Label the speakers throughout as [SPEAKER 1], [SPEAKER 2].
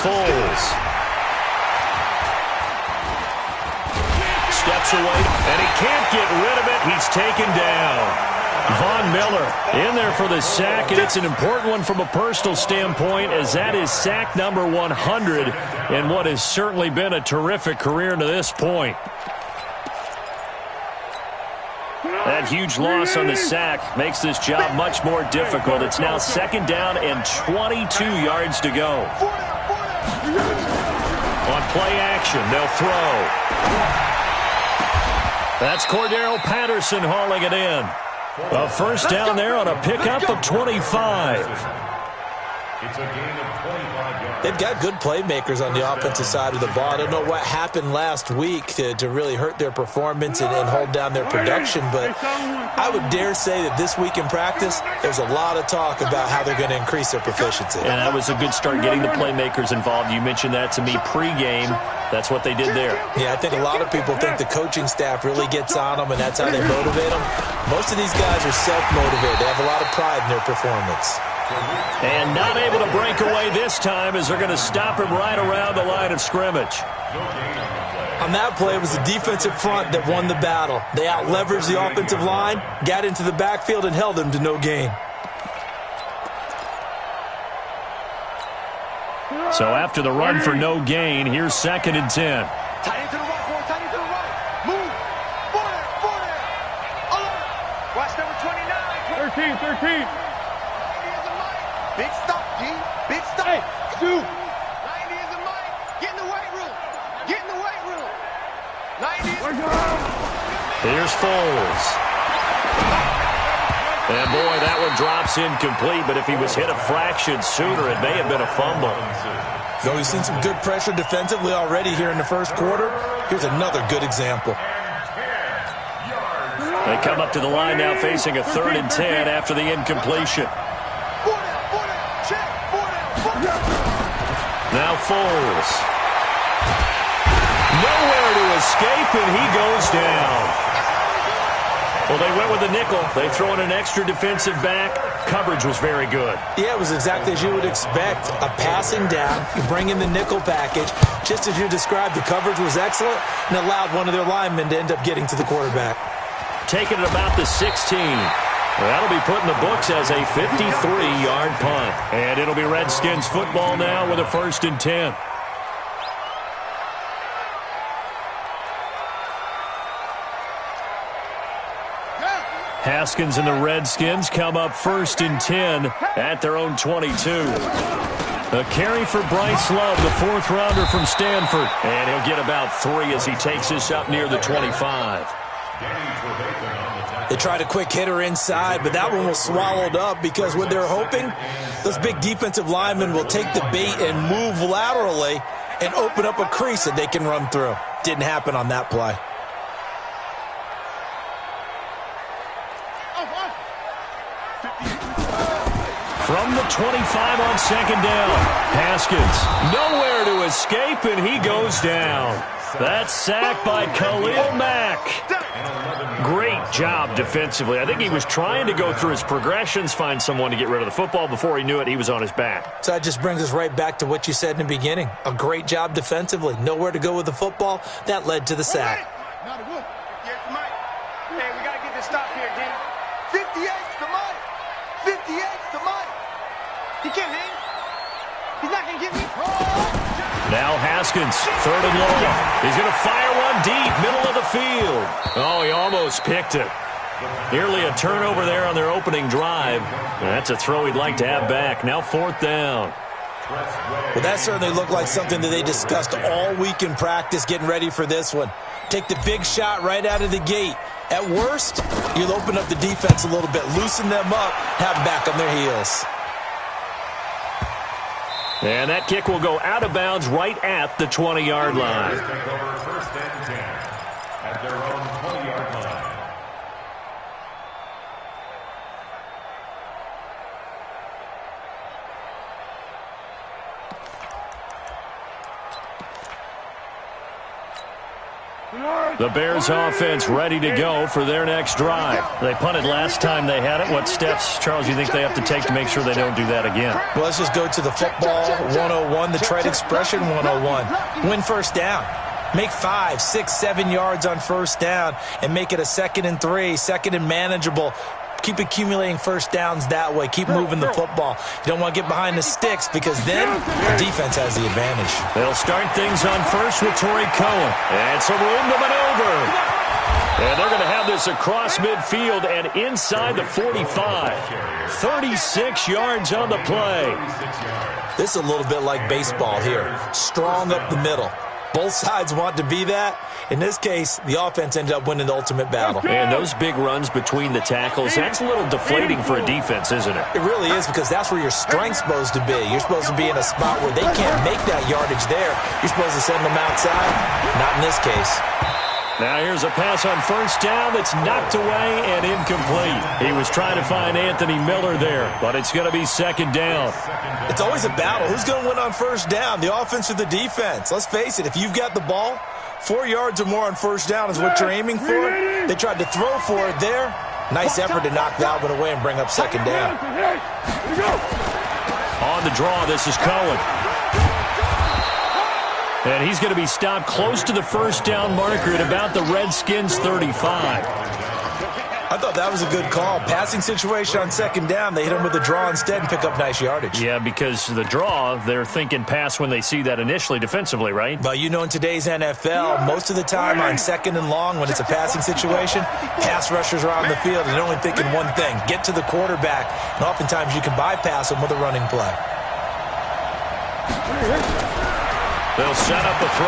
[SPEAKER 1] Foles. Steps away, and he can't get rid of it. He's taken down. Von Miller in there for the sack, and it's an important one from a personal standpoint, as that is sack number 100 in what has certainly been a terrific career to this point. That huge loss on the sack makes this job much more difficult. It's now 2nd down and 22 yards to go. On play action, they'll throw. That's Cordero Patterson hauling it in. A first down there on a pickup of 25.
[SPEAKER 2] It's a gain of 25 yards.
[SPEAKER 3] They've got good playmakers on the offensive side of the ball. I don't know what happened last week to really hurt their performance and hold down their production, but I would dare say that this week in practice, there's a lot of talk about how they're going to increase their proficiency.
[SPEAKER 1] And that was a good start, getting the playmakers involved. You mentioned that to me pregame. That's what they did there.
[SPEAKER 3] Yeah, I think a lot of people think the coaching staff really gets on them, and that's how they motivate them. Most of these guys are self-motivated. They have a lot of pride in their performance.
[SPEAKER 1] And not able to break away this time, as they're going to stop him right around the line of scrimmage.
[SPEAKER 3] On that play, it was the defensive front that won the battle. They out-leveraged the offensive line, got into the backfield, and held them to no gain.
[SPEAKER 1] So after the run for no gain, here's 2nd and 10.
[SPEAKER 4] Tight end to the right, boy. Tight end to the right. Move. Forward. Alert. Watch number 29. 13. Big stop, G. Big stop. Hey, Stu. 90 is the mic. Get in the weight room. 90 is the mic.
[SPEAKER 1] Here's Foles. And boy, that one drops incomplete, but if he was hit a fraction sooner, it may have been a fumble.
[SPEAKER 3] Though we've seen some good pressure defensively already here in the first quarter, here's another good example.
[SPEAKER 1] They come up to the line now facing a 3rd and 10 after the incompletion. Now Foles. Nowhere to escape, and he goes down. Well, they went with the nickel. They throw in an extra defensive back. Coverage was very good.
[SPEAKER 3] Yeah, it was exactly as you would expect. A passing down, you bring in the nickel package. Just as you described, the coverage was excellent and allowed one of their linemen to end up getting to the quarterback.
[SPEAKER 1] Taking it about the 16. That'll be put in the books as a 53-yard punt. And it'll be Redskins football now with a 1st and 10. Haskins and the Redskins come up 1st and 10 at their own 22. A carry for Bryce Love, the 4th-rounder from Stanford. And he'll get about 3 as he takes this up near the 25.
[SPEAKER 3] They tried a quick hitter inside, but that one was swallowed up because what they're hoping, those big defensive linemen will take the bait and move laterally and open up a crease that they can run through. Didn't happen on that play.
[SPEAKER 1] From the 25 on 2nd down, Haskins nowhere to escape, and he goes down. That's sacked by Khalil Mack. Great job defensively. I think he was trying to go through his progressions, find someone to get rid of the football. Before he knew it, he was on his back.
[SPEAKER 3] So that just brings us right back to what you said in the beginning. A great job defensively. Nowhere to go with the football. That led to the sack.
[SPEAKER 4] Hey, we got to get this stop here, Danny. 58's the money. 58's the money. He can't hang. He's not going to get me.
[SPEAKER 1] Now Haskins, 3rd and long. He's going to fire one deep, middle of the field. Oh, he almost picked it. Nearly a turnover there on their opening drive. That's a throw he'd like to have back. Now 4th down.
[SPEAKER 3] Well, that certainly looked like something that they discussed all week in practice getting ready for this one. Take the big shot right out of the gate. At worst, you'll open up the defense a little bit, loosen them up, have them back on their heels.
[SPEAKER 1] And that kick will go out of bounds right at the 20-yard line.
[SPEAKER 2] Take over 1st and 10 at their own 20-yard line.
[SPEAKER 1] The Bears offense ready to go for their next drive. They punted last time they had it. What steps, Charles, you think they have to take to make sure they don't do that again?
[SPEAKER 3] Well, let's just go to the football 101, the trade expression 101. Win first down. Make 5, 6, 7 yards on first down and make it a 2nd and 3, 2nd and manageable. Keep accumulating first downs that way. Keep moving the football. You don't want to get behind the sticks because then the defense has the advantage.
[SPEAKER 1] They'll start things on first with Torrey Cohen. And some room to maneuver. And they're going to have this across midfield and inside the 45. 36 yards on the play.
[SPEAKER 3] This is a little bit like baseball here. Strong up the middle. Both sides want to be that. In this case, the offense ended up winning the ultimate battle.
[SPEAKER 1] And those big runs between the tackles, that's a little deflating for a defense, isn't it?
[SPEAKER 3] It really is because that's where your strength's supposed to be. You're supposed to be in a spot where they can't make that yardage there. You're supposed to send them outside. Not in this case.
[SPEAKER 1] Now here's a pass on first down that's knocked away and incomplete. He was trying to find Anthony Miller there, but it's going to be 2nd down.
[SPEAKER 3] It's always a battle. Who's going to win on first down, the offense or the defense? Let's face it, if you've got the ball, 4 yards or more on first down is what you're aiming for. They tried to throw for it there. Nice effort to knock that one away and bring up 2nd down.
[SPEAKER 1] On the draw, this is Cohen. And he's going to be stopped close to the first down marker at about the Redskins' 35.
[SPEAKER 3] I thought that was a good call. Passing situation on 2nd down. They hit him with a draw instead and pick up nice yardage.
[SPEAKER 1] Yeah, because the draw, they're thinking pass when they see that initially defensively, right?
[SPEAKER 3] But you know, in today's NFL, most of the time on 2nd and long, when it's a passing situation, pass rushers are on the field and they're only thinking one thing, get to the quarterback. And oftentimes you can bypass them with a running play.
[SPEAKER 1] They'll set up the throw.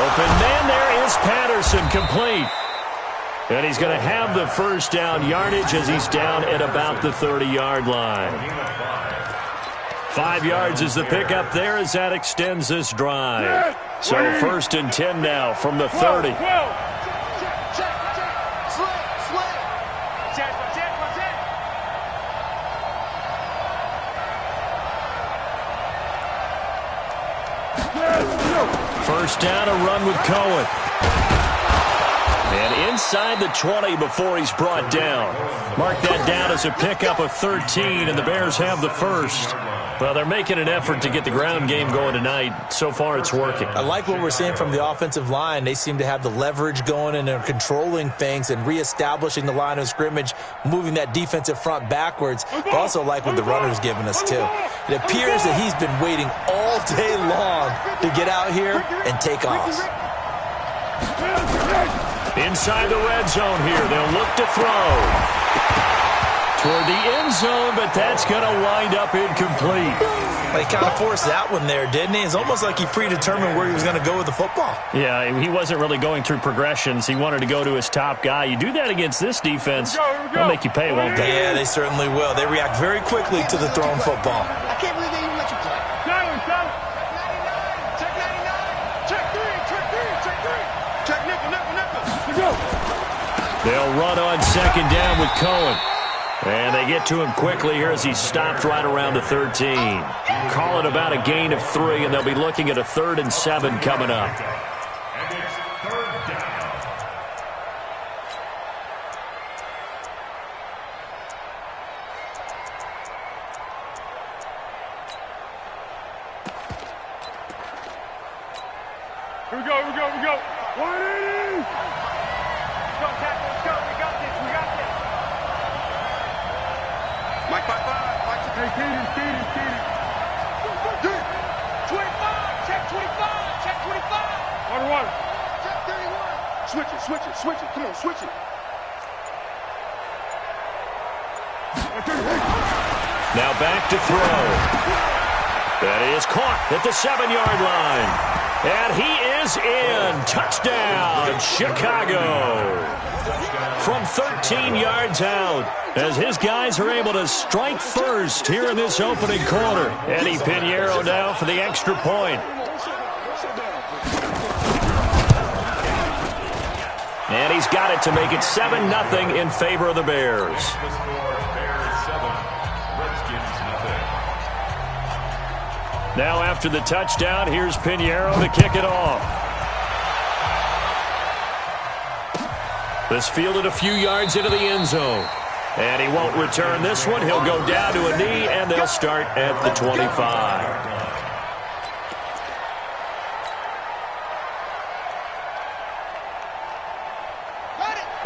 [SPEAKER 1] Open man, there is Patterson, complete. And he's going to have the first down yardage as he's down at about the 30-yard line. 5 yards is the pickup there as that extends this drive. So 1st and 10 now from the 30. First down, a run with Cohen. And inside the 20 before he's brought down. Mark that down as a pickup of 13, and the Bears have the first. Well, they're making an effort to get the ground game going tonight. So far, it's working.
[SPEAKER 3] I like what we're seeing from the offensive line. They seem to have the leverage going, and they're controlling things and reestablishing the line of scrimmage, moving that defensive front backwards. But also like what the runner's giving us, too. It appears that he's been waiting all day long to get out here and take off.
[SPEAKER 1] Inside the red zone here. They'll look to throw. Toward the end zone, but that's going to wind up incomplete.
[SPEAKER 3] Well, he kind of forced that one there, didn't he? It's almost like he predetermined where he was going to go with the football.
[SPEAKER 1] Yeah, he wasn't really going through progressions. He wanted to go to his top guy. You do that against this defense, they'll make you pay, won't they?
[SPEAKER 3] Yeah, they certainly will. They react very quickly to the thrown football.
[SPEAKER 4] I can't believe they even let you play. Check 99. Check 3. Check 3. Check 3. Check nickel.
[SPEAKER 1] They'll run on 2nd down with Cohen. And they get to him quickly here as he's stopped right around the 13. Call it about a gain of 3, and they'll be looking at a 3rd and 7 coming up.
[SPEAKER 2] And it's 3rd down.
[SPEAKER 5] Here we go. 180!
[SPEAKER 4] Let's go, tackle. Let's go. We got this. Mike, 5-5.
[SPEAKER 5] Hey, Keaton.
[SPEAKER 4] 25. Check 25. Check 25.
[SPEAKER 5] Water.
[SPEAKER 4] Check 31. Switch it. Come on, switch it.
[SPEAKER 1] Now back to throw. That is caught at the 7-yard line. And he is in. Touchdown, Chicago. From 13 yards out, as his guys are able to strike first here in this opening quarter. Eddie Pinheiro now for the extra point. And he's got it to make it 7-0 in favor of the Bears.
[SPEAKER 2] The score, Bears 7, Redskins nothing.
[SPEAKER 1] Now after the touchdown, here's Pinheiro to kick it off. This fielded a few yards into the end zone. And he won't return this one. He'll go down to a knee, and they'll start at the 25.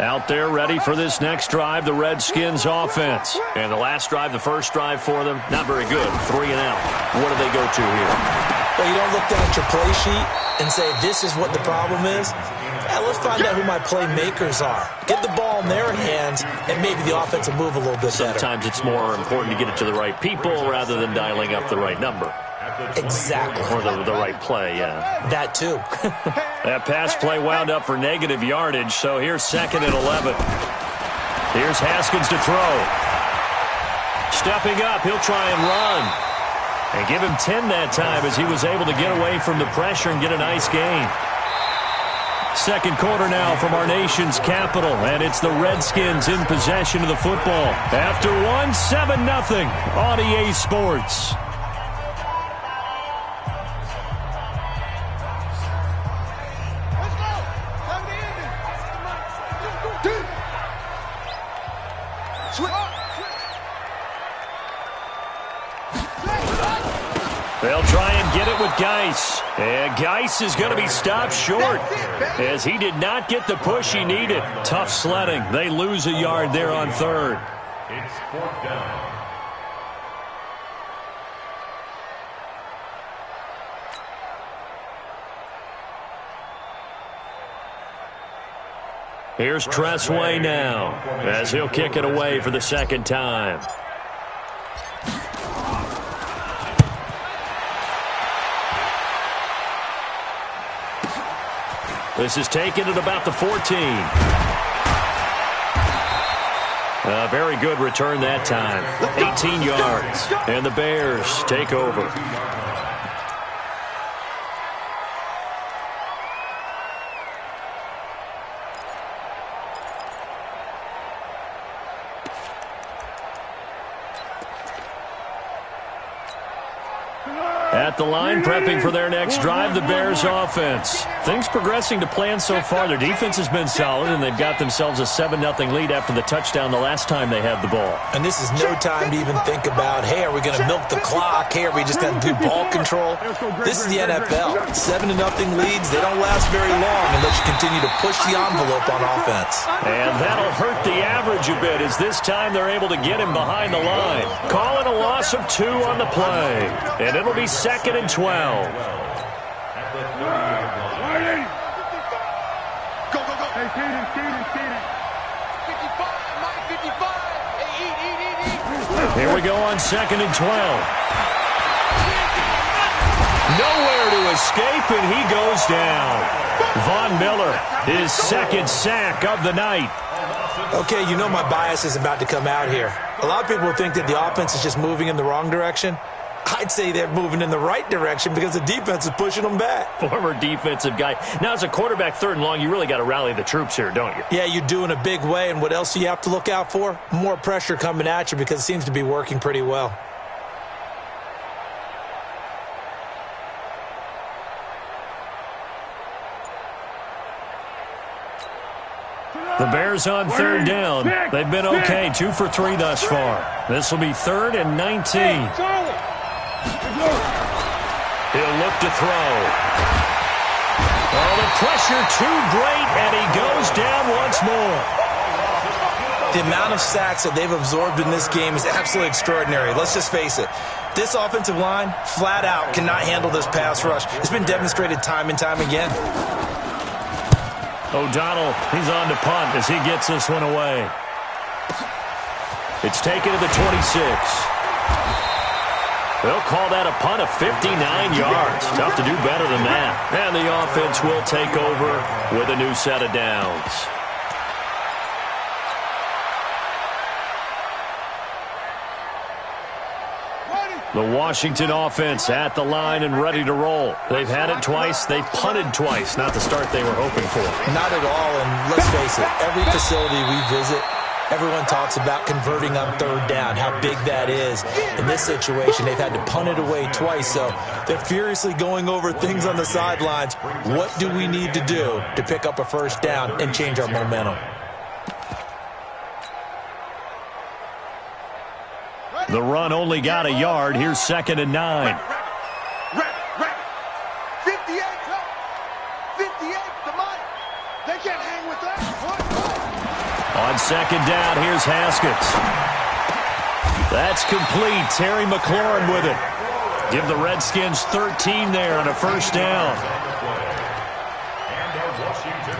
[SPEAKER 1] Out there ready for this next drive, the Redskins offense. And the last drive, the first drive for them, not very good. 3 and out. What do they go to here?
[SPEAKER 3] Well, you don't look down at your play sheet and say, this is what the problem is. Let's find out who my playmakers are. Get the ball in their hands, and maybe the offense will move a little bit better.
[SPEAKER 1] Sometimes it's more important to get it to the right people rather than dialing up the right number.
[SPEAKER 3] Exactly.
[SPEAKER 1] Or the right play, yeah.
[SPEAKER 3] That too.
[SPEAKER 1] That pass play wound up for negative yardage, so here's 2nd and 11. Here's Haskins to throw. Stepping up, he'll try and run. And give him 10 that time as he was able to get away from the pressure and get a nice gain. Second quarter now from our nation's capital, and it's the Redskins in possession of the football. After one, 7-0 on EA Sports. They'll try and get it with Geis. And Geis is going to be stopped short as he did not get the push he needed. Tough sledding. They lose a yard there on 3rd.
[SPEAKER 2] It's 4th down.
[SPEAKER 1] Here's Tressway now as he'll kick it away for the 2nd time. This is taken at about the 14. A very good return that time. 18 yards. And the Bears take over. At the line, prepping for their next drive, the Bears offense. Things progressing to plan so far. Their defense has been solid, and they've got themselves a 7-0 lead after the touchdown the last time they had the ball.
[SPEAKER 3] And this is no time to even think about, hey, are we going to milk the clock? Hey, are we just going to do ball control? This is the NFL. 7-0 leads, they don't last very long unless you continue to push the envelope on offense.
[SPEAKER 1] And that'll hurt the average a bit as this time they're able to get him behind the line. Calling a loss of 2 on the play. And it'll be 2nd and 12. Here we go on 2nd and 12. Nowhere to escape, and he goes down. Von Miller, his 2nd sack of the night.
[SPEAKER 3] Okay, you know my bias is about to come out here. A lot of people think that the offense is just moving in the wrong direction. I'd say they're moving in the right direction because the defense is pushing them back.
[SPEAKER 1] Former defensive guy. Now, as a quarterback 3rd and long, you really got to rally the troops here, don't you?
[SPEAKER 3] Yeah, you do in a big way, and what else do you have to look out for? More pressure coming at you because it seems to be working pretty well.
[SPEAKER 1] The Bears on 3rd down. They've been okay, 2 for 3 thus far. This will be 3rd and 19. He'll look to throw. Oh, the pressure too great, and he goes down once more.
[SPEAKER 3] The amount of sacks that they've absorbed in this game is absolutely extraordinary. Let's just face it. This offensive line, flat out, cannot handle this pass rush. It's been demonstrated time and time again.
[SPEAKER 1] O'Donnell, he's on to punt as he gets this one away. It's taken to the 26. They'll call that a punt of 59 yards. Tough to do better than that. And the offense will take over with a new set of downs. The Washington offense at the line and ready to roll. They've had it twice. They've punted twice. Not the start they were hoping for.
[SPEAKER 3] Not at all, and let's face it, every facility we visit, everyone talks about converting on 3rd down, how big that is. In this situation, they've had to punt it away twice, so they're furiously going over things on the sidelines. What do we need to do to pick up a 1st down and change our momentum?
[SPEAKER 1] The run only got a yard. Here's 2nd and 9.
[SPEAKER 4] 58, 58, the money. They can't hang with that.
[SPEAKER 1] On 2nd down, here's Haskins. That's complete. Terry McLaurin with it. Give the Redskins 13 there and a 1st down.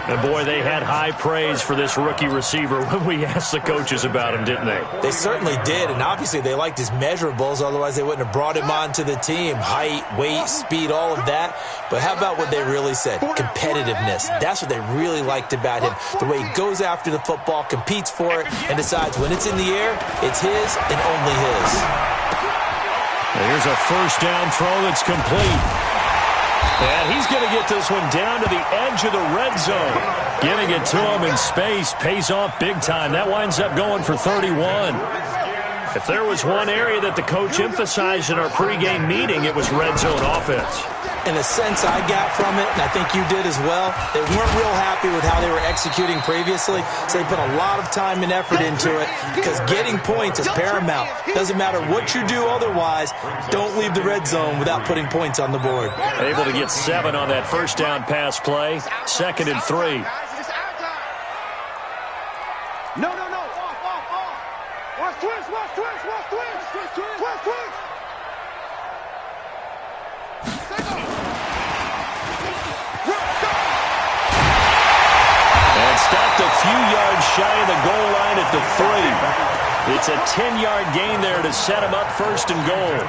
[SPEAKER 1] And, boy, they had high praise for this rookie receiver when we asked the coaches about him, didn't they?
[SPEAKER 3] They certainly did, and obviously they liked his measurables. Otherwise, they wouldn't have brought him onto the team. Height, weight, speed, all of that. But how about what they really said? Competitiveness. That's what they really liked about him. The way he goes after the football, competes for it, and decides when it's in the air, it's his and only his.
[SPEAKER 1] Here's a 1st down throw that's complete. And he's going to get this one down to the edge of the red zone. Getting it to him in space pays off big time. That winds up going for 31. If there was one area that the coach emphasized in our pregame meeting, it was red zone offense.
[SPEAKER 3] In the sense I got from it, and I think you did as well, they weren't real happy with how they were executing previously, so they put a lot of time and effort into it because getting points is paramount. Doesn't matter what you do otherwise, don't leave the red zone without putting points on the board.
[SPEAKER 1] Able to get 7 on that 1st down pass play. 2nd and 3.
[SPEAKER 4] No. Watch twist.
[SPEAKER 1] And stopped a few yards shy of the goal line at the 3. It's a 10-yard gain there to set him up 1st and goal.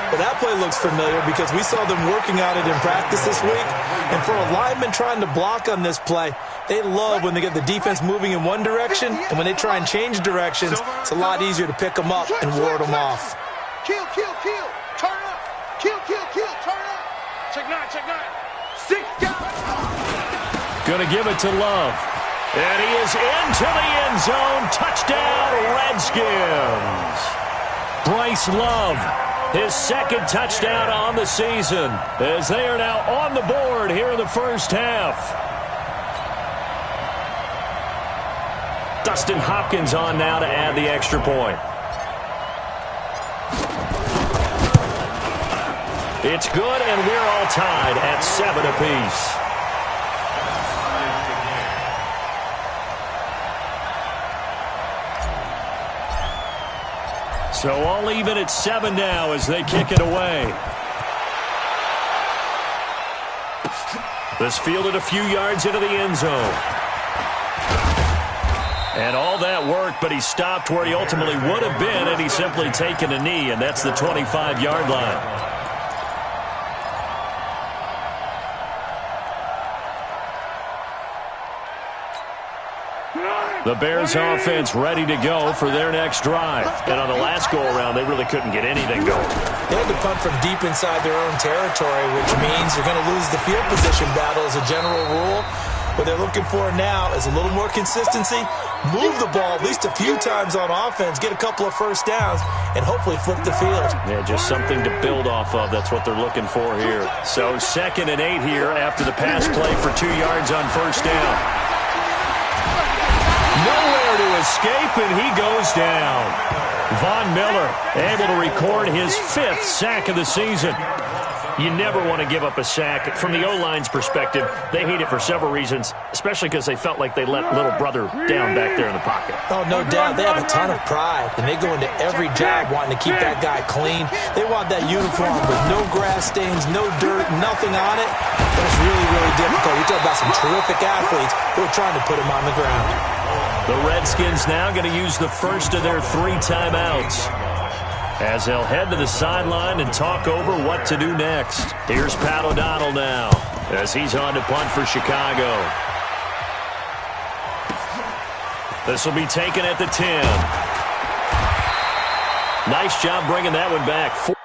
[SPEAKER 3] Well, that play looks familiar because we saw them working on it in practice this week. And for a lineman trying to block on this play, they love when they get the defense moving in one direction, and when they try and change directions, it's a lot easier to pick them up and ward them off.
[SPEAKER 4] Kill. Turn up. Kill. Turn up. Check 9. 6 guys.
[SPEAKER 1] Going to give it to Love. And he is into the end zone. Touchdown, Redskins. Bryce Love, his 2nd touchdown on the season, as they are now on the board here in the 1st half. Dustin Hopkins on now to add the extra point. It's good, and we're all tied at 7 apiece. So all even at 7 now as they kick it away. This fielded a few yards into the end zone. And all that work, but he stopped where he ultimately would have been had he simply taken a knee, and that's the 25-yard line. The Bears offense ready to go for their next drive. And on the last go-around, they really couldn't get anything going.
[SPEAKER 3] They had to punt from deep inside their own territory, which means you're going to lose the field position battle as a general rule. What they're looking for now is a little more consistency, move the ball at least a few times on offense, get a couple of 1st downs, and hopefully flip the field.
[SPEAKER 1] Yeah, just something to build off of. That's what they're looking for here. So 2nd and 8 here after the pass play for 2 yards on 1st down. Nowhere to escape, and he goes down. Von Miller able to record his 5th sack of the season. You never want to give up a sack. From the O-line's perspective, they hate it for several reasons, especially because they felt like they let little brother down back there in the pocket.
[SPEAKER 3] Oh, no doubt. They have a ton of pride, and they go into every job wanting to keep that guy clean. They want that uniform with no grass stains, no dirt, nothing on it. That's really, really difficult. You're talking about some terrific athletes who are trying to put him on the ground.
[SPEAKER 1] The Redskins now going to use the first of their 3 timeouts as they'll head to the sideline and talk over what to do next. Here's Pat O'Donnell now as he's on to punt for Chicago. This will be taken at the 10. Nice job bringing that one back.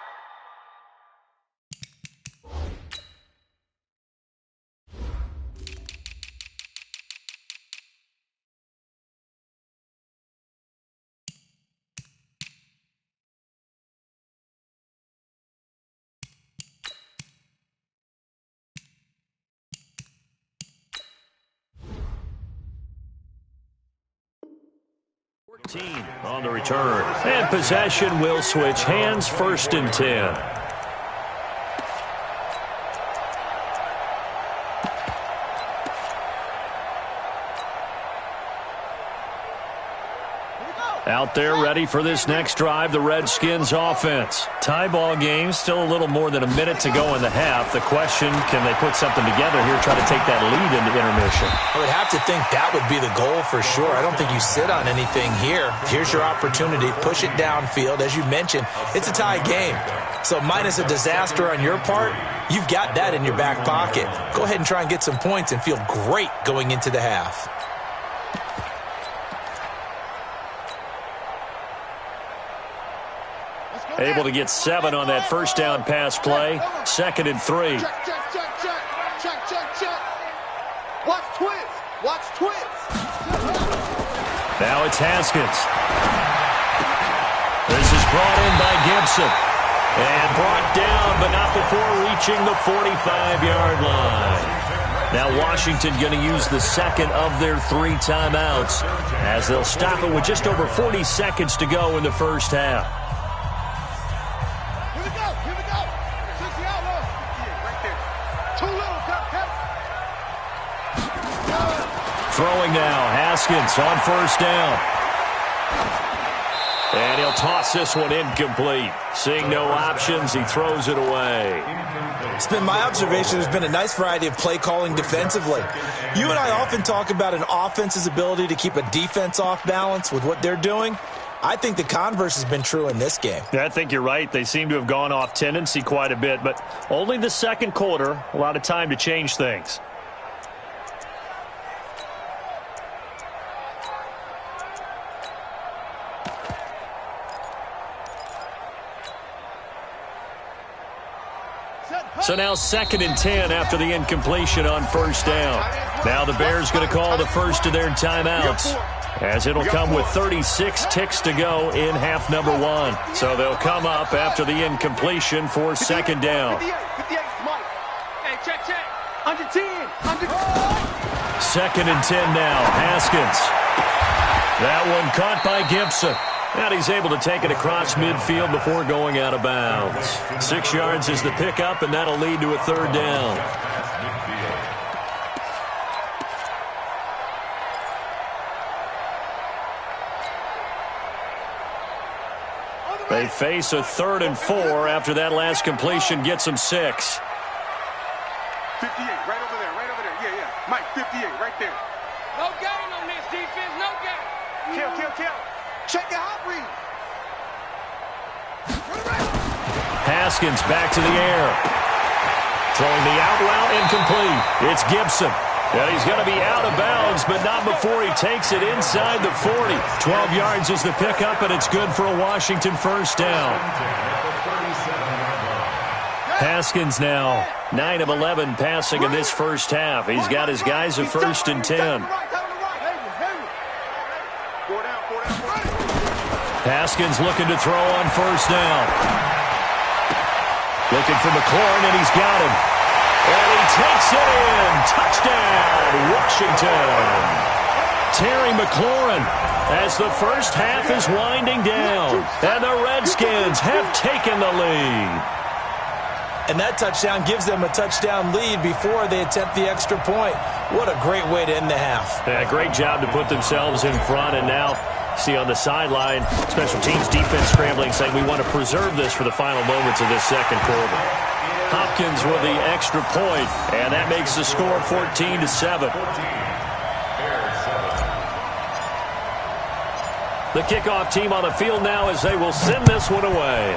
[SPEAKER 1] On the return. And possession will switch hands, 1st and 10. Out there ready for this next drive, the Redskins offense. Tie ball game, still a little more than a minute to go in the half. The question, can they put something together here, try to take that lead into intermission?
[SPEAKER 3] I would have to think that would be the goal for sure. I don't think you sit on anything here. Here's your opportunity. Push it downfield. As you mentioned, it's a tie game. So minus a disaster on your part, you've got that in your back pocket. Go ahead and try and get some points and feel great going into the half.
[SPEAKER 1] Able to get 7 on that first down pass play. 2nd and 3.
[SPEAKER 4] Check. Watch twins. Watch twins.
[SPEAKER 1] Now it's Haskins. This is brought in by Gibson. And brought down, but not before reaching the 45-yard line. Now Washington going to use the 2nd of their 3 timeouts as they'll stop it with just over 40 seconds to go in the first half. Throwing now, Haskins on 1st down. And he'll toss this one incomplete. Seeing no options, he throws it away.
[SPEAKER 3] It's been my observation there's been a nice variety of play calling defensively. You and I often talk about an offense's ability to keep a defense off balance with what they're doing. I think the converse has been true in this game.
[SPEAKER 1] Yeah, I think you're right. They seem to have gone off tendency quite a bit, but only the 2nd quarter, a lot of time to change things. So now 2nd and 10 after the incompletion on 1st down. Now the Bears going to call the first of their timeouts, as it'll come with 36 ticks to go in half number 1. So they'll come up after the incompletion for 2nd down. 2nd and 10 now. Haskins. That one caught by Gibson. And he's able to take it across midfield before going out of bounds. 6 yards is the pickup, and that'll lead to a 3rd down. They face a 3rd and 4 after that last completion gets them 6.
[SPEAKER 5] 58, right over there. Yeah. Mike, 58, right there.
[SPEAKER 4] No gain on this defense, no gain. Kill. Check your hot read.
[SPEAKER 1] Haskins back to the air. Throwing the out route incomplete. It's Gibson. And he's going to be out of bounds, but not before he takes it inside the 40. 12 yards is the pickup, and it's good for a Washington 1st down. Haskins now 9 of 11 passing in this first half. He's got his guys at 1st and 10. Haskins looking to throw on 1st down. Looking for McLaurin, and he's got him. And he takes it in. Touchdown, Washington. Terry McLaurin, as the first half is winding down. And the Redskins have taken the lead.
[SPEAKER 3] And that touchdown gives them a touchdown lead before they attempt the extra point. What a great way to end the half.
[SPEAKER 1] Yeah, great job to put themselves in front, and now see on the sideline, special teams defense scrambling, saying we want to preserve this for the final moments of this 2nd quarter. Hopkins with the extra point, and that makes the score 14-7. The kickoff team on the field now as they will send this one away.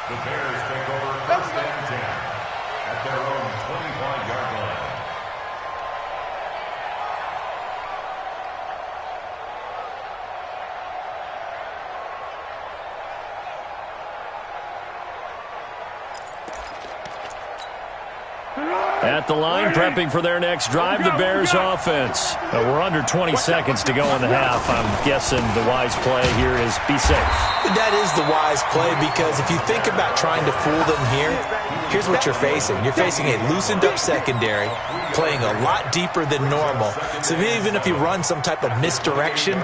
[SPEAKER 2] The Bears take over 1st and 10 at their own 25-yard line.
[SPEAKER 5] Ah!
[SPEAKER 1] At the line, prepping for their next drive, the Bears offense. We're under 20 seconds to go in the half. I'm guessing the wise play here is be safe.
[SPEAKER 3] That is the wise play, because if you think about trying to fool them here, here's what you're facing. You're facing a loosened up secondary, playing a lot deeper than normal. So even if you run some type of misdirection,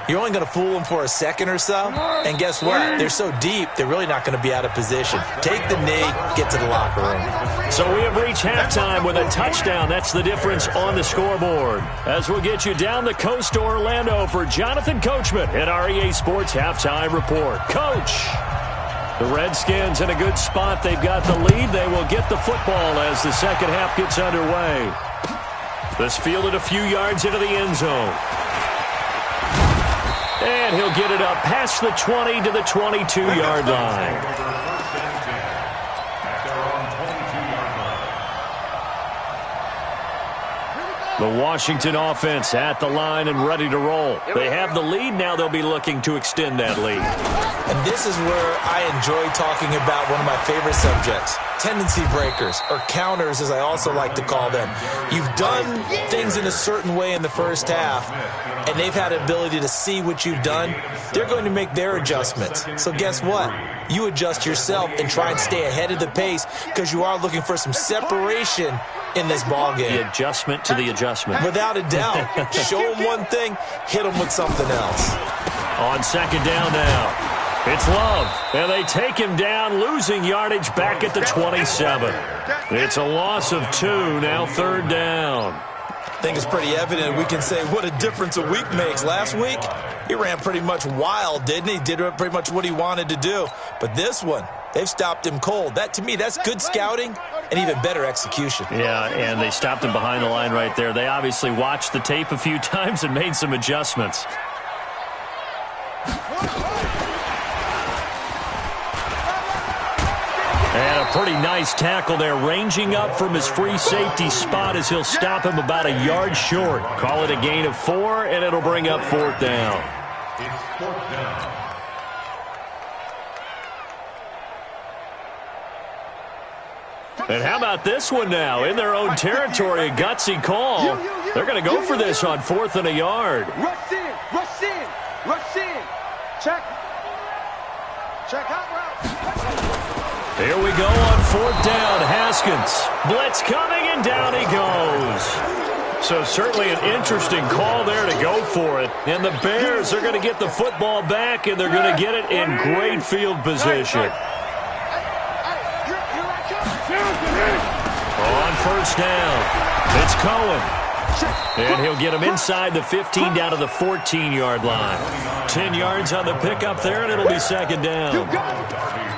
[SPEAKER 3] you're only going to fool them for a second or so. And guess what? They're so deep, they're really not going to be out of position. Take the knee, get to the locker room.
[SPEAKER 1] So we have reached halftime with a touchdown. That's the difference on the scoreboard. As we'll get you down the coast to Orlando for Jonathan Coachman at our EA Sports Halftime Report. Coach, the Redskins in a good spot. They've got the lead. They will get the football as the second half gets underway. This fielded a few yards into the end zone. And he'll get it up past the 20 to the 22-yard line. The Washington offense at the line and ready to roll. They have the lead. Now they'll be looking to extend that lead.
[SPEAKER 3] And this is where I enjoy talking about one of my favorite subjects, tendency breakers, or counters as I also like to call them. You've done things in a certain way in the first half, and they've had the ability to see what you've done. They're going to make their adjustments. So guess what? You adjust yourself and try and stay ahead of the pace, because you are looking for some separation in this ballgame.
[SPEAKER 1] The adjustment to the adjustment.
[SPEAKER 3] Without a doubt. Show them one thing, hit them with something else.
[SPEAKER 1] On second down now, it's Love. And they take him down, losing yardage back at the 27. It's a loss of 2, now third down.
[SPEAKER 3] I think it's pretty evident. We can say what a difference a week makes. Last week, he ran pretty much wild, didn't he? Did pretty much what he wanted to do. But this one, they've stopped him cold. That, to me, that's good scouting and even better execution.
[SPEAKER 1] Yeah, and they stopped him behind the line right there. They obviously watched the tape a few times and made some adjustments. And a pretty nice tackle there, ranging up from his free safety spot as he'll stop him about a yard short. Call it a gain of 4, and it'll bring up fourth down.
[SPEAKER 2] It's fourth down.
[SPEAKER 1] And how about this one now? In their own territory, a gutsy call. They're going to go for this on 4th and a yard.
[SPEAKER 4] Rush in, rush in, rush in. Check. Check out route.
[SPEAKER 1] Here we go on 4th down. Haskins. Blitz coming, and down he goes. So certainly an interesting call there to go for it. And the Bears are going to get the football back, and they're going to get it in great field position. On first down, it's Cohen. And he'll get him inside the 15 down to the 14-yard line. 10 yards on the pickup there, and it'll be second down.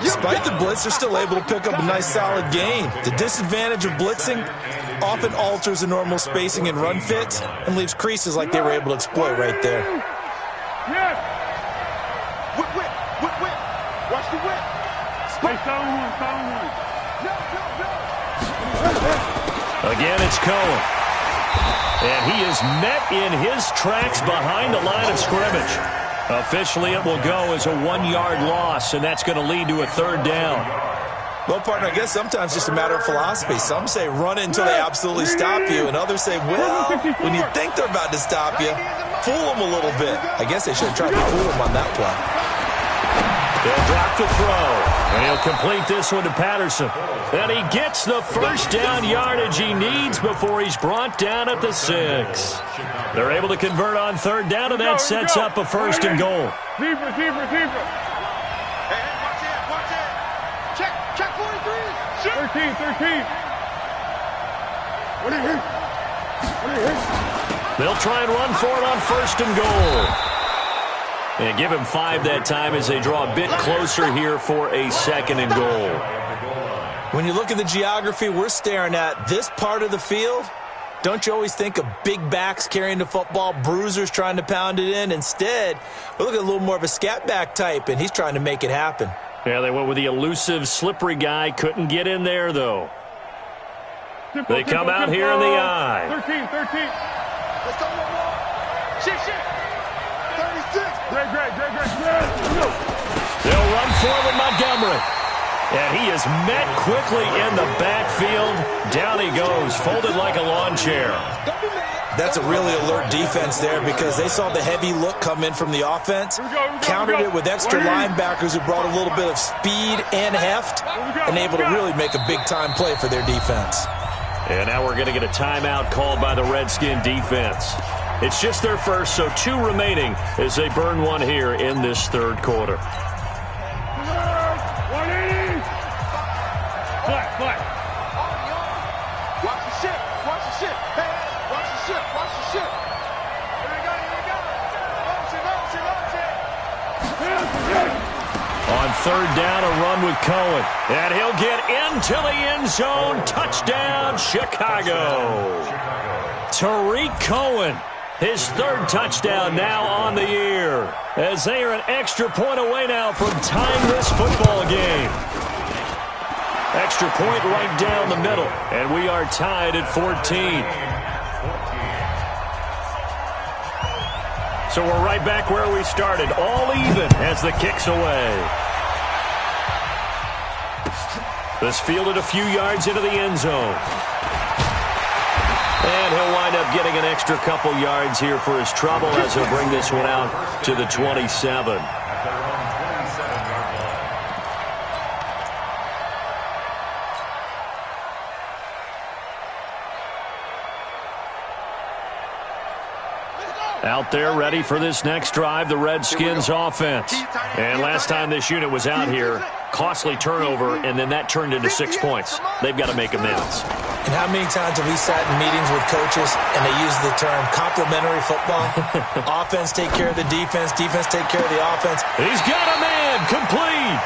[SPEAKER 3] Despite the blitz, they're still able to pick up a nice solid gain. The disadvantage of blitzing often alters the normal spacing and run fits and leaves creases like they were able to exploit right there.
[SPEAKER 4] Whip, whip, whip, whip. Watch the whip.
[SPEAKER 5] Space down one.
[SPEAKER 1] Again, it's Cohen. And he is met in his tracks behind the line of scrimmage. Officially, it will go as a 1-yard loss, and that's going to lead to a third down.
[SPEAKER 3] Well, partner, I guess sometimes it's just a matter of philosophy. Some say run it until they absolutely stop you, and others say, well, when you think they're about to stop you, fool them a little bit. I guess they should have tried to fool them on that play.
[SPEAKER 1] They'll drop the throw, and he'll complete this one to Patterson. And he gets the first down yardage he needs before he's brought down at the 6. They're able to convert on third down, and that sets up a first and goal.
[SPEAKER 5] Keeper.
[SPEAKER 4] Hey, watch it. Check 43.
[SPEAKER 5] 13. What are you?
[SPEAKER 1] They'll try and run for it on first and goal. And give him 5 that time as they draw a bit closer here for a second and goal.
[SPEAKER 3] When you look at the geography we're staring at, this part of the field, don't you always think of big backs carrying the football, bruisers trying to pound it in? Instead, we're looking at a little more of a scat back type, and he's trying to make it happen.
[SPEAKER 1] Yeah, they went with the elusive, slippery guy. Couldn't get in there, though. They come out here in the eye.
[SPEAKER 5] 13.
[SPEAKER 4] Let's go one more. Shit. 36.
[SPEAKER 5] Great.
[SPEAKER 1] They'll run for it with Montgomery. And he is met quickly in the backfield. Down he goes, folded like a lawn chair.
[SPEAKER 3] That's a really alert defense there because they saw the heavy look come in from the offense, countered it with extra linebackers who brought a little bit of speed and heft, and able to really make a big-time play for their defense.
[SPEAKER 1] And now we're going to get a timeout called by the Redskin defense. It's just their first, so 2 remaining as they burn one here in this third quarter.
[SPEAKER 5] 180. Flat.
[SPEAKER 4] Watch the ship. Watch the ship. Hey, watch the ship. Watch the ship. Here we go. Motion.
[SPEAKER 1] On third down, a run with Cohen. And he'll get into the end zone. Touchdown, Chicago. Tariq Cohen, his 3rd touchdown now on the year, as they are an extra point away now from tying this football game. Extra point right down the middle, and we are tied at 14. So we're right back where we started, all even as the kick's away. This fielded a few yards into the end zone. And he'll wind up getting an extra couple yards here for his trouble as he'll bring this one out to the 27. Out there ready for this next drive, the Redskins offense. And last time this unit was out here, costly turnover, and then that turned into 6 points. They've got to make amends.
[SPEAKER 3] And how many times have we sat in meetings with coaches and they use the term complementary football? Offense take care of the defense, defense take care of the offense.
[SPEAKER 1] He's got a man, complete.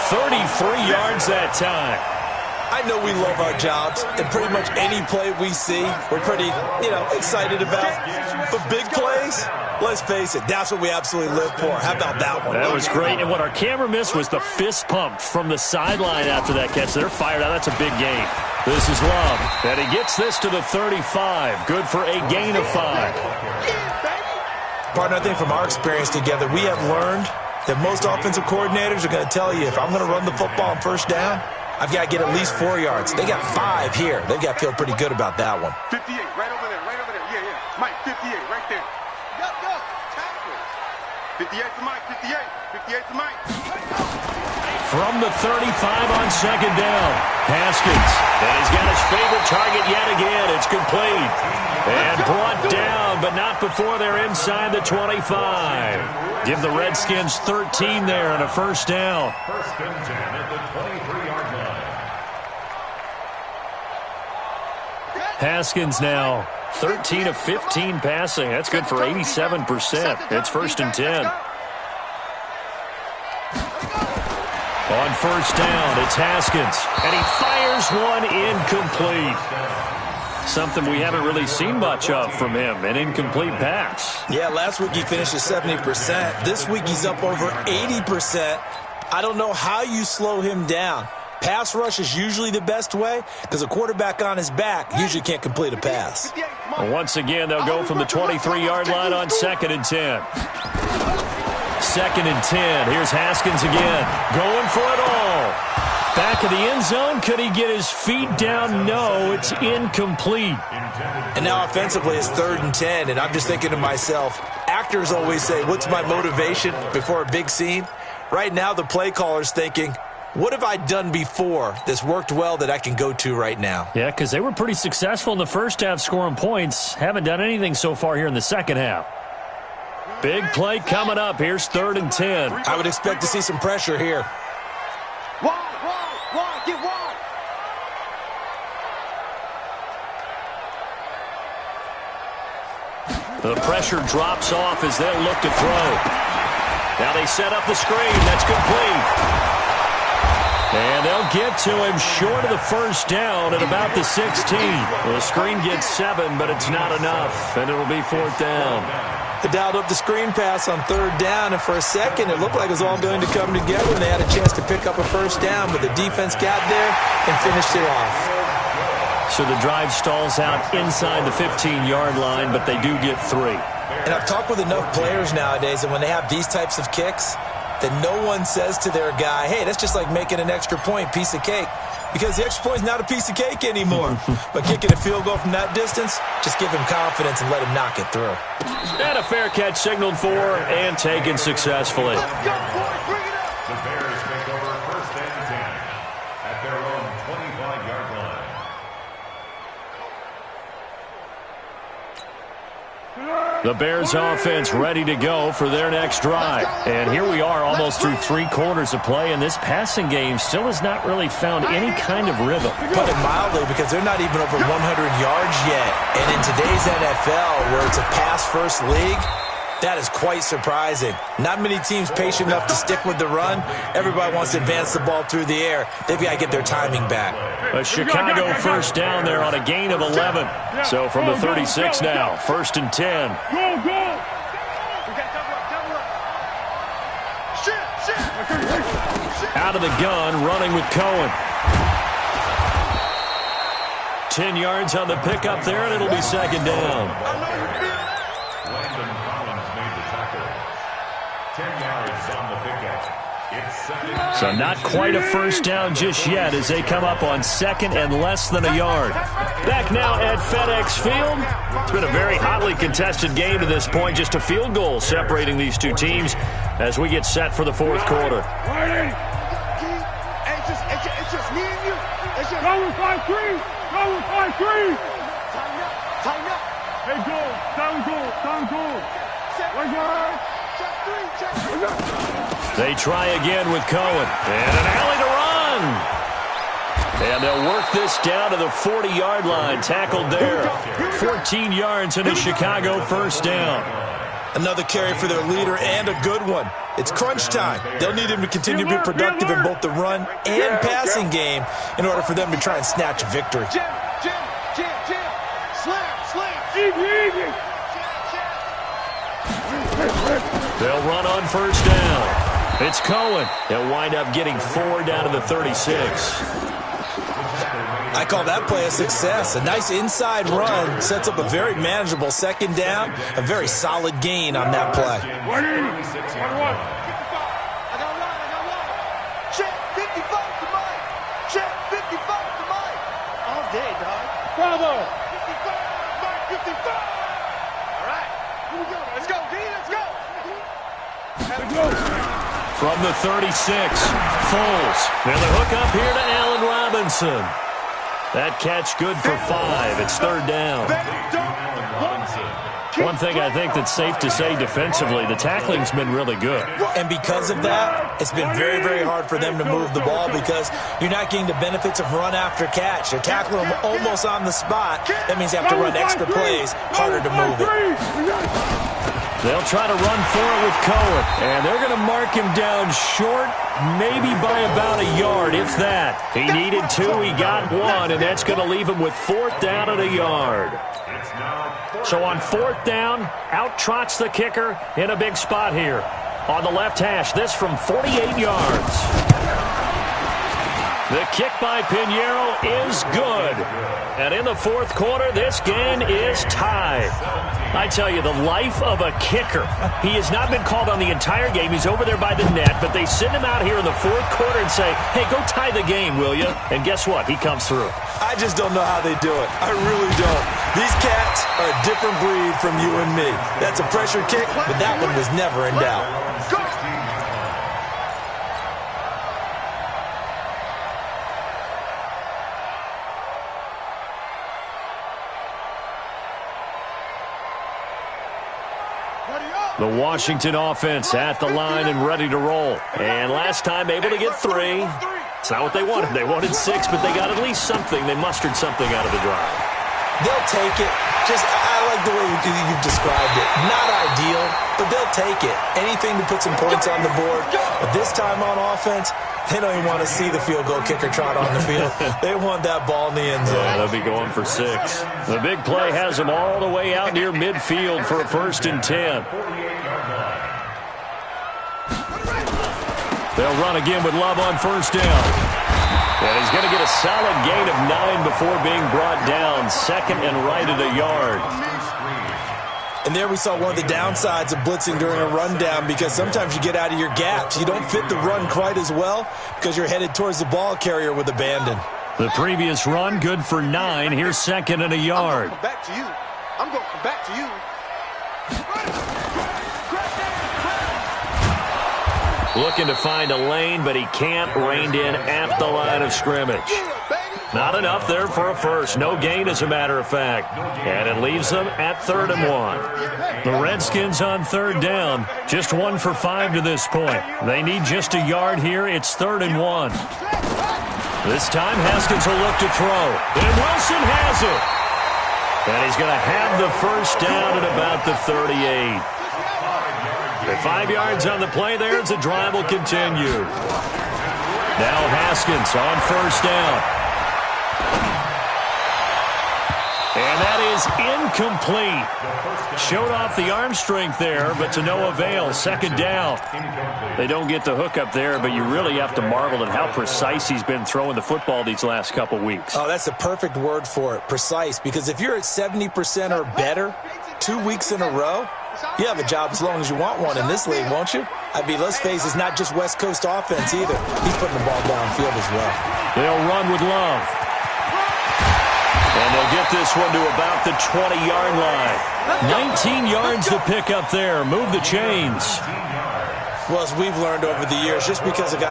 [SPEAKER 1] 33 yards that time.
[SPEAKER 3] I know we love our jobs, and pretty much any play we see, we're pretty, excited about. But big plays, let's face it, that's what we absolutely live for. How about that one?
[SPEAKER 1] That was great. And what our camera missed was the fist pump from the sideline after that catch. They're fired out. That's a big gain. This is Love. And he gets this to the 35. Good for a gain of 5.
[SPEAKER 3] Partner, I think from our experience together, we have learned that most offensive coordinators are going to tell you, if I'm going to run the football on first down, I've got to get at least 4 yards. They got 5 here. They've got to feel pretty good about that one.
[SPEAKER 4] 58, right over there. Yeah. Mike, 58, right there. Go. Tackle. 58 to Mike, 58. 58 to Mike.
[SPEAKER 1] From the 35 on second down, Haskins. And he's got his favorite target yet again. It's complete. And brought down, but not before they're inside the 25. Give the Redskins 13 there and a first down.
[SPEAKER 2] First and 10 at the 23-yard line.
[SPEAKER 1] Haskins now 13 of 15 passing. That's good for 87%. It's first and 10. On first down, it's Haskins. And he fires one incomplete. Something we haven't really seen much of from him, an incomplete pass.
[SPEAKER 3] Yeah, last week he finished at 70%. This week he's up over 80%. I don't know how you slow him down. Pass rush is usually the best way because a quarterback on his back usually can't complete a pass.
[SPEAKER 1] Well, once again, they'll go from the 23-yard line on second and 10. Second and 10. Here's Haskins again. Going for it all. Back of the end zone. Could he get his feet down? No, it's incomplete.
[SPEAKER 3] And now offensively it's third and 10. And I'm just thinking to myself, actors always say, what's my motivation before a big scene? Right now the play caller's thinking, what have I done before that's worked well that I can go to right now?
[SPEAKER 1] Yeah, because they were pretty successful in the first half scoring points. Haven't done anything so far here in the second half. Big play coming up. Here's third and 10.
[SPEAKER 3] I would expect to see some pressure here.
[SPEAKER 4] Wide, get wide.
[SPEAKER 1] The pressure drops off as they'll look to throw. Now they set up the screen. That's complete. And they'll get to him short of the first down at about the 16. Well, the screen gets 7, but it's not enough, and it'll be fourth down.
[SPEAKER 3] They dialed up the screen pass on third down, and for a second it looked like it was all going to come together, and they had a chance to pick up a first down, but the defense got there and finished it off.
[SPEAKER 1] So the drive stalls out inside the 15-yard line, but they do get 3.
[SPEAKER 3] And I've talked with enough players nowadays, and when they have these types of kicks, that no one says to their guy, hey, that's just like making an extra point, piece of cake. Because the extra point is not a piece of cake anymore. But kicking a field goal from that distance, just give him confidence and let him knock it through.
[SPEAKER 1] And a fair catch signaled for and taken successfully.
[SPEAKER 2] The Bears take over 1st and 10 at their own 25-yard line.
[SPEAKER 1] The Bears offense ready to go for their next drive. And here we are almost through 3 quarters of play, and this passing game still has not really found any kind of rhythm.
[SPEAKER 3] Put it mildly, because they're not even over 100 yards yet. And in today's NFL, where it's a pass-first league, that is quite surprising. Not many teams patient enough to stick with the run. Everybody wants to advance the ball through the air. They've got to get their timing back.
[SPEAKER 1] A Chicago first down there on a gain of 11. So from the 36 now, 1st and 10.
[SPEAKER 5] Go!
[SPEAKER 1] Out of the gun, running with Cohen. 10 yards on the pickup there, and it'll be 2nd down. So not quite a first down just yet as they come up on 2nd and less than a yard. Back now at FedEx Field. It's been a very hotly contested game to this point. Just a field goal separating these two teams as we get set for the 4th quarter.
[SPEAKER 4] It's just me and you. It's just...
[SPEAKER 5] Go with 5-3. Go with 5-3.
[SPEAKER 4] Tighten up.
[SPEAKER 5] Hey, go. Sound good. Right here.
[SPEAKER 1] They try again with Cohen. And an alley to run. And they'll work this down to the 40-yard line. Tackled there. 14 yards and a Chicago first down.
[SPEAKER 3] Another carry for their leader and a good one. It's crunch time. They'll need him to continue to be productive in both the run and passing game in order for them to try and snatch a victory.
[SPEAKER 4] Jim. Slam.
[SPEAKER 5] Easy.
[SPEAKER 1] They'll run on first down. It's Cohen. They'll wind up getting 4 down to the 36.
[SPEAKER 3] I call that play a success. A nice inside run sets up a very manageable 2nd down. A very solid gain on that play.
[SPEAKER 4] I got one. Check 55 to Mike. Check 55 to Mike. All day, dog.
[SPEAKER 5] Bravo.
[SPEAKER 4] 55, Mike 55. All right. Here we go. Let's go, D. Let's go.
[SPEAKER 1] From the 36, Foles. And the hook up here to Allen Robinson. That catch good for 5. It's 3rd down. One thing I think that's safe to say defensively, the tackling's been really good.
[SPEAKER 3] And because of that, it's been very, very hard for them to move the ball because you're not getting the benefits of run after catch. They're tackling them almost on the spot. That means they have to run extra plays, harder to move it.
[SPEAKER 1] They'll try to run for it with Cohen, and they're going to mark him down short, maybe by about a yard, if that. He needed 2, he got 1, and that's going to leave him with 4th down and a yard. So on 4th down, out trots the kicker in a big spot here. On the left hash, this from 48 yards. The kick by Pinheiro is good. And in the 4th quarter, this game is tied. I tell you, the life of a kicker. He has not been called on the entire game. He's over there by the net, but they send him out here in the 4th quarter and say, hey, go tie the game, will you? And guess what? He comes through.
[SPEAKER 3] I just don't know how they do it. I really don't. These cats are a different breed from you and me. That's a pressure kick, but that one was never in doubt.
[SPEAKER 1] The Washington offense at the line and ready to roll. And last time able to get 3. It's not what they wanted. They wanted 6, but they got at least something. They mustered something out of the drive.
[SPEAKER 3] They'll take it. I like the way you've described it. Not ideal, but they'll take it. Anything to put some points on the board. But this time on offense, they don't even want to see the field goal kicker trot on the field. They want that ball in the end zone.
[SPEAKER 1] Yeah, they'll be going for 6. The big play has them all the way out near midfield for a 1st and 10. They'll run again with Love on 1st down. And he's going to get a solid gain of 9 before being brought down. 2nd and right at a yard.
[SPEAKER 3] And there we saw one of the downsides of blitzing during a rundown, because sometimes you get out of your gaps. You don't fit the run quite as well because you're headed towards the ball carrier with abandon.
[SPEAKER 1] The previous run, good for 9. Here's second and a yard.
[SPEAKER 4] I'm going to come back to you. I'm going to come back to you.
[SPEAKER 1] Looking to find a lane, but he can't. Reined in at the line of scrimmage. Not enough there for a first. No gain, as a matter of fact. And it leaves them at 3rd and 1. The Redskins on 3rd down. Just 1 for 5 to this point. They need just a yard here. It's 3rd and 1. This time, Haskins will look to throw. And Wilson has it. And he's going to have the first down at about the 38. At 5 yards on the play there as the drive will continue. Now Haskins on 1st down. And that is incomplete. Showed off the arm strength there, but to no avail. 2nd down. They don't get the hook up there, but you really have to marvel at how precise he's been throwing the football these last couple weeks.
[SPEAKER 3] Oh, that's a perfect word for it, precise, because if you're at 70% or better 2 weeks in a row, you have a job as long as you want one in this league, won't you? I mean, let's face it, it's not just West Coast offense either. He's putting the ball downfield as well.
[SPEAKER 1] They'll run with Love. And they'll get this one to about the 20-yard line. 19 yards to pick up there. Move the chains.
[SPEAKER 3] Well, as we've learned over the years, just because a guy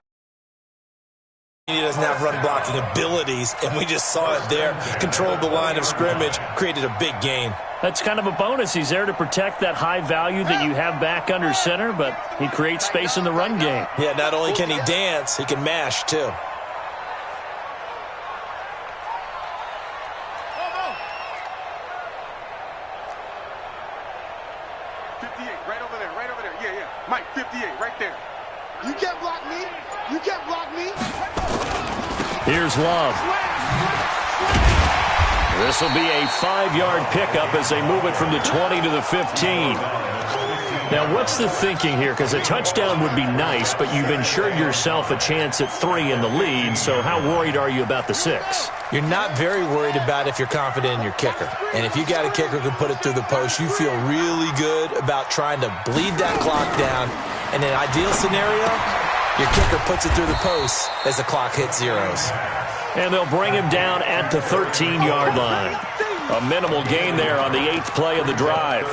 [SPEAKER 3] he doesn't have run blocking abilities, and we just saw it there, controlled the line of scrimmage, created a big gain.
[SPEAKER 1] That's kind of a bonus. He's there to protect that high value that you have back under center, but he creates space in the run game.
[SPEAKER 3] Yeah, not only can he dance, he can mash, too.
[SPEAKER 4] Mike, 58, right there. You can't block me. You can't block me.
[SPEAKER 1] Here's Love. This will be a 5-yard pickup as they move it from the 20 to the 15. Now, what's the thinking here? Because a touchdown would be nice, but you've ensured yourself a chance at 3 in the lead, so how worried are you about the 6?
[SPEAKER 3] You're not very worried about if you're confident in your kicker. And if you got a kicker who can put it through the post, you feel really good about trying to bleed that clock down. In an ideal scenario, your kicker puts it through the post as the clock hits zeros.
[SPEAKER 1] And they'll bring him down at the 13-yard line. A minimal gain there on the 8th play of the drive.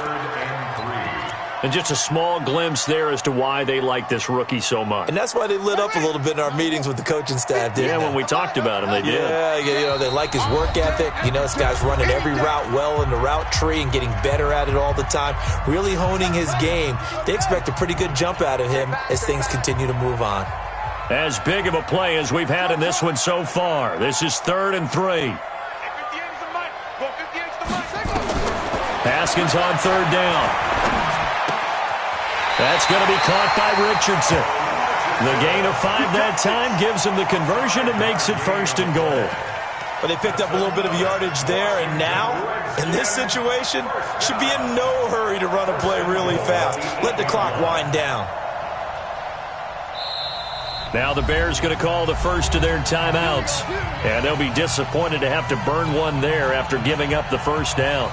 [SPEAKER 1] And just a small glimpse there as to why they like this rookie so much.
[SPEAKER 3] And that's why they lit up a little bit in our meetings with the coaching staff, didn't they?
[SPEAKER 1] Yeah, when we talked about him, they did.
[SPEAKER 3] Yeah, you know, they like his work ethic. You know, this guy's running every route well in the route tree and getting better at it all the time, really honing his game. They expect a pretty good jump out of him as things continue to move on.
[SPEAKER 1] As big of a play as we've had in this one so far. This is 3rd and 3. Haskins on 3rd down. That's going to be caught by Richardson. The gain of 5 that time gives him the conversion and makes it 1st and goal.
[SPEAKER 3] But they picked up a little bit of yardage there, and now, in this situation, should be in no hurry to run a play really fast. Let the clock wind down.
[SPEAKER 1] Now the Bears going to call the first of their timeouts. And they'll be disappointed to have to burn one there after giving up the first down.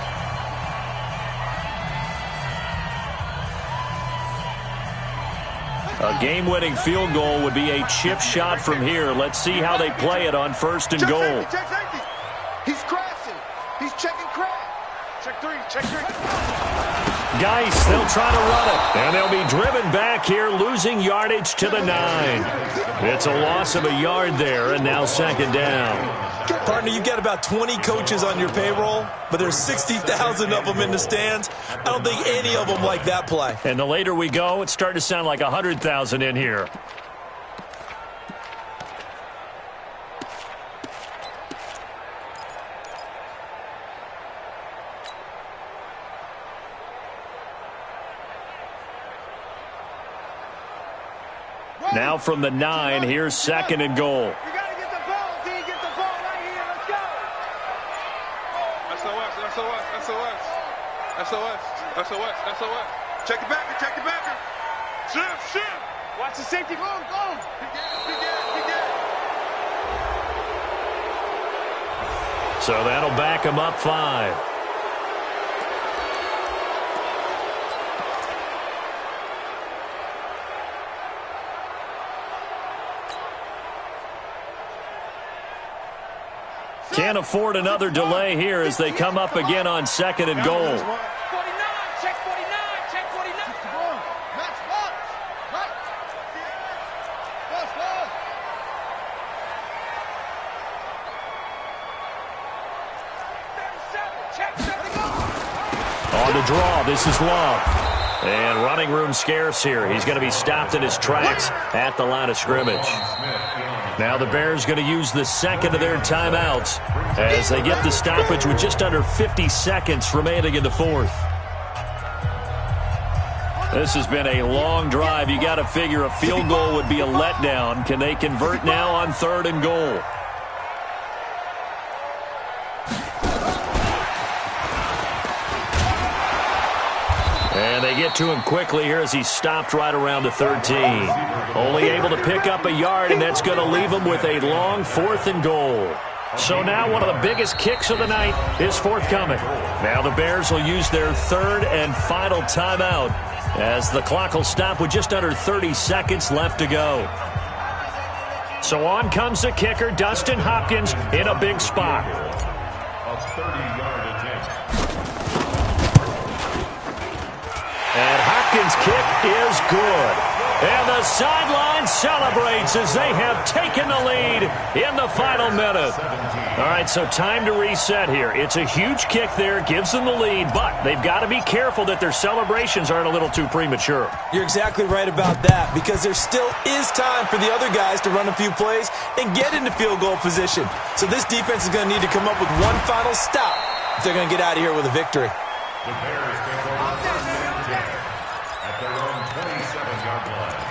[SPEAKER 1] A game-winning field goal would be a chip shot from here. Let's see how they play it on 1st and goal.
[SPEAKER 4] He's crashing. He's checking crash. Check 3. Check 3.
[SPEAKER 1] Geis, they'll try to run it. And they'll be driven back here, losing yardage to the 9. It's a loss of a yard there, and now 2nd down.
[SPEAKER 3] Partner, you've got about 20 coaches on your payroll, but there's 60,000 of them in the stands. I don't think any of them like that play.
[SPEAKER 1] And the later we go, it's starting to sound like 100,000 in here. Now from the 9, here's 2nd and goal.
[SPEAKER 4] SOS. Check the backer. Shift. Watch the safety. Go. He get.
[SPEAKER 1] So that'll back him up 5. Can't afford another delay here as they come up again on 2nd and goal.
[SPEAKER 4] 49, check 49, check 49. Match box. Right. Boss. Check 7, go.
[SPEAKER 1] On the draw, this is Love. And running room scarce here. He's going to be stopped in his tracks at the line of scrimmage. Now the Bears going to use the second of their timeouts as they get the stoppage with just under 50 seconds remaining in the fourth. This has been a long drive. You got to figure a field goal would be a letdown. Can they convert now on 3rd and goal? And they get to him quickly here as he's stopped right around the 13. Only able to pick up a yard, and that's going to leave him with a long 4th and goal. So now one of the biggest kicks of the night is forthcoming. Now the Bears will use their 3rd and final timeout as the clock will stop with just under 30 seconds left to go. So on comes the kicker, Dustin Hopkins, in a big spot.
[SPEAKER 2] A 30-yard attempt.
[SPEAKER 1] And Hopkins' kick is good. And the sideline celebrates as they have taken the lead in the final minute. All right, so time to reset here. It's a huge kick there, gives them the lead, but they've got to be careful that their celebrations aren't a little too premature.
[SPEAKER 3] You're exactly right about that, because there still is time for the other guys to run a few plays and get into field goal position. So this defense is going to need to come up with one final stop if they're going to get out of here with a victory.
[SPEAKER 2] The Bears take over 1st and 10 at their own 27-yard line.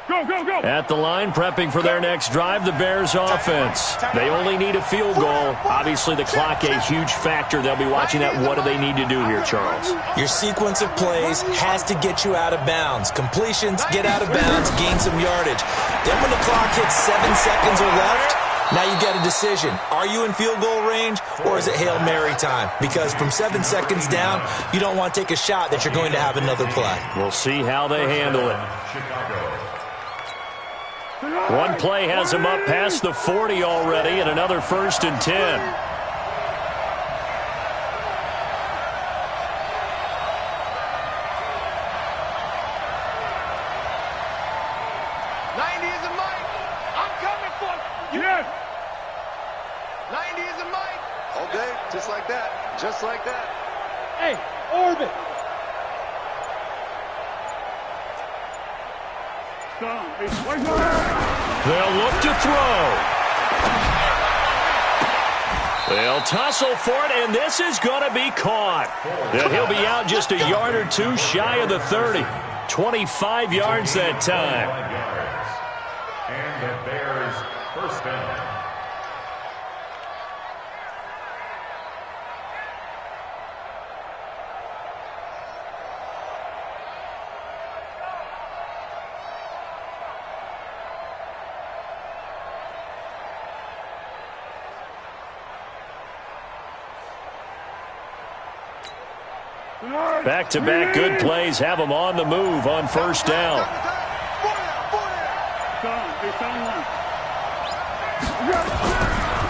[SPEAKER 5] Go.
[SPEAKER 1] At the line, prepping for their next drive, the Bears offense. They only need a field goal. Obviously, the clock a huge factor. They'll be watching that. What do they need to do here, Charles?
[SPEAKER 3] Your sequence of plays has to get you out of bounds. Completions, get out of bounds, gain some yardage. Then when the clock hits 7 seconds or left, now you get a decision. Are you in field goal range, or is it Hail Mary time? Because from 7 seconds down, you don't want to take a shot that you're going to have another play.
[SPEAKER 1] We'll see how they handle it.
[SPEAKER 2] Chicago.
[SPEAKER 1] One play has him up past the 40 already, and another 1st and 10.
[SPEAKER 4] 90 is a mic. I'm coming for you.
[SPEAKER 5] Yes.
[SPEAKER 4] 90 is a mic. Okay, just like that. Just like that.
[SPEAKER 5] Hey, orbit.
[SPEAKER 1] They'll look to throw. They'll tussle for it, and this is going to be caught. And he'll be out just a yard or two shy of the 30. 25 yards that time.
[SPEAKER 2] And the Bears 1st down.
[SPEAKER 1] Back-to-back good plays have them on the move on 1st down.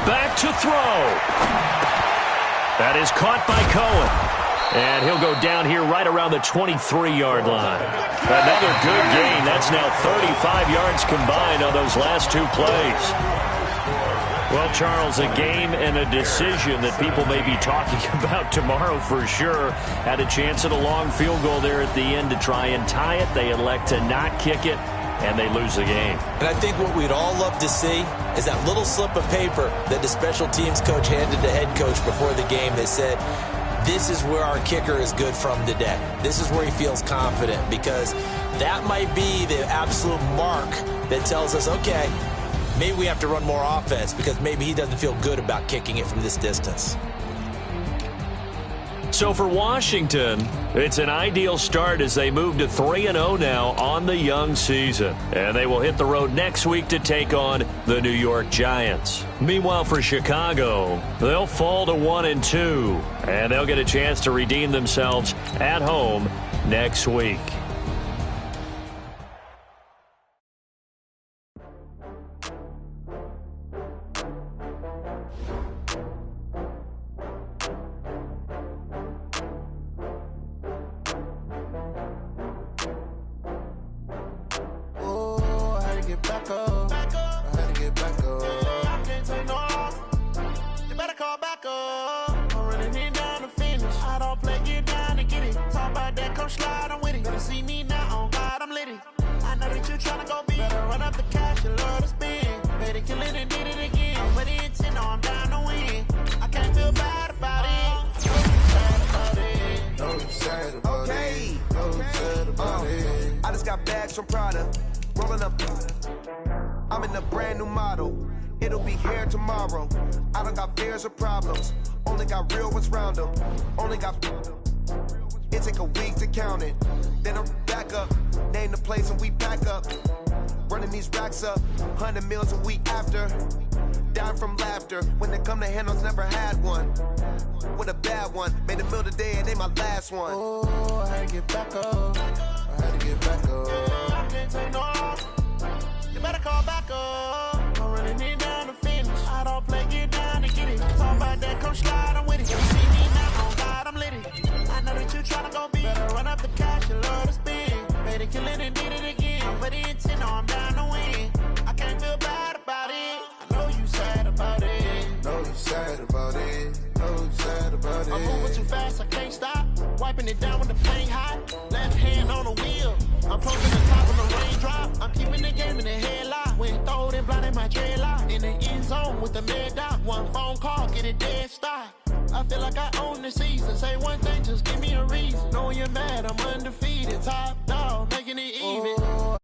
[SPEAKER 1] Back to throw. That is caught by Cohen. And he'll go down here right around the 23-yard line. Another good gain. That's now 35 yards combined on those last 2 plays. Well, Charles, a game and a decision that people may be talking about tomorrow for sure. Had a chance at a long field goal there at the end to try and tie it. They elect to not kick it, and they lose the game.
[SPEAKER 3] And I think what we'd all love to see is that little slip of paper that the special teams coach handed the head coach before the game that said, this is where our kicker is good from today. This is where he feels confident, because that might be the absolute mark that tells us, okay, maybe we have to run more offense because maybe he doesn't feel good about kicking it from this distance.
[SPEAKER 1] So for Washington, it's an ideal start as they move to 3-0 now on the young season. And they will hit the road next week to take on the New York Giants. Meanwhile, for Chicago, they'll fall to 1-2. And they'll get a chance to redeem themselves at home next week.
[SPEAKER 6] I just got bags from Prada, rolling up. I'm in a brand new model. It'll be here tomorrow. I don't got fears or problems. Only got real ones round them. Only got. It take a week to count it. Then I'm back up. Name the place and we pack up. Running these racks up. 100 meals a week after. Down from laughter. When they come to handles, never had one. With a bad one. Made a meal today and ain't my last one.
[SPEAKER 7] Oh, I had to get back up. I had to get back up. I can't take no off. You better call back up. I'm running it down to finish. I don't play, get down and get it. Talk about that, come slide, I'm with it. You see me now, on God, I'm lit it. I know that you tryna go big. Better run up the cash, you love to spin. Made it, kill it, and did it again. I'm with the intent, no, I'm down to win. I can't feel bad about it. I know you sad about it.
[SPEAKER 6] Know you sad about it. Know you sad about it.
[SPEAKER 7] I'm moving too fast, I can't stop. Wiping it down with the paint hot. Left hand on the wheel. I'm closing the top of the raindrop. I'm keeping the game in the headlock. When throwed and blinded my dreadlock. In the end zone with the mad dot. One phone call, get it dead stop. I feel like I own the season. Say one thing, just give me a reason. Knowing you're mad, I'm undefeated. Top dog, making it even.
[SPEAKER 6] Oh,